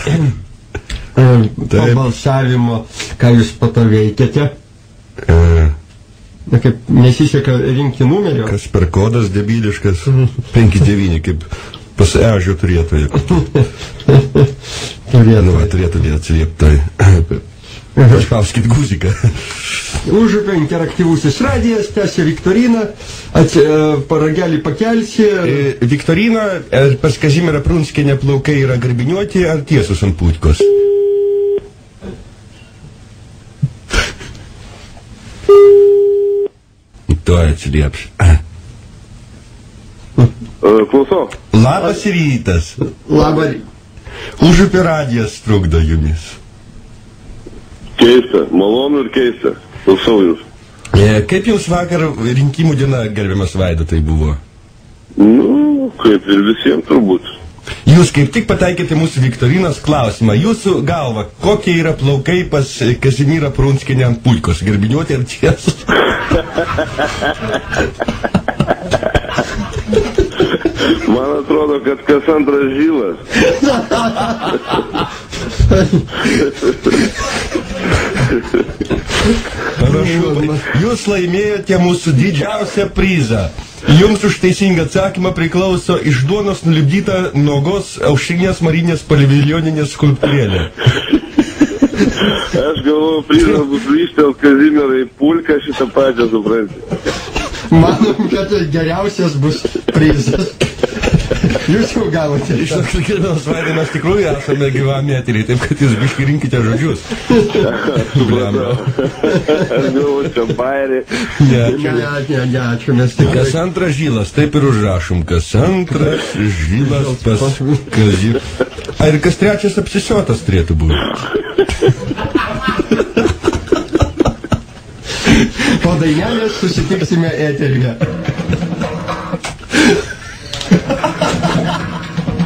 Po balsavimo, ką jūs po to veikiate? Na, kaip nesiseka rinkti numerio. Kas per kodas debiliškas? 5-9, kaip pas ežio turėtojų. Turėtų atsilieptai. Paspauskit guziką. Užupio interaktyvusis radijas, tęsia viktoriną, paragelį pakelsi. Viktorina, pas Kazimierą Prunskienę plaukai yra garbiniuoti ar tiesus ant putkos? Tuo atsilieps. Klausau. Labas rytas. Labas. Užupio radijas trukdo jumis. Keista, malonu ir keista. Klausau jūs. Kaip jums vakar rinkimų diena, gerbiamas Vaidotai, buvo? Nu, kaip ir visiems turbūt. Jūs kaip tik pataikėte mūsų viktorinos klausimą. Jūsų galva, kokie yra plaukai pas Kazimierą Prunskienę ant putkos? Garbiniuoti ar tiesus? Man atrodo, kad kas antras žilas. Parašau, jūs laimėjote mūsų didžiausią prizą. Jums už teisingą atsakymą priklauso iš duonos nulipdyta nuogos aušrinės Marinės paviljoninės skulptūrėlė. Aš galvoju, prizas bus ryštelt Kazimierą į pulką, šitą pačią supranti. Manom, kad geriausias bus prizas. Jūs jau gavote. Gerbiamas Vaidai, mes tikrųjų esame gyvame eterį, taip kad jūs biškai rinkite žodžius. Supratau. Aš galvoju, čia bairį. Ne, ačiū, mes tik. Kas antras žilas, taip ir užrašom. Kas antras žilas pas Kazimierą. Ir kas trečias apsisiotas turėtų būti. Po dainelės susitiksime eteryje.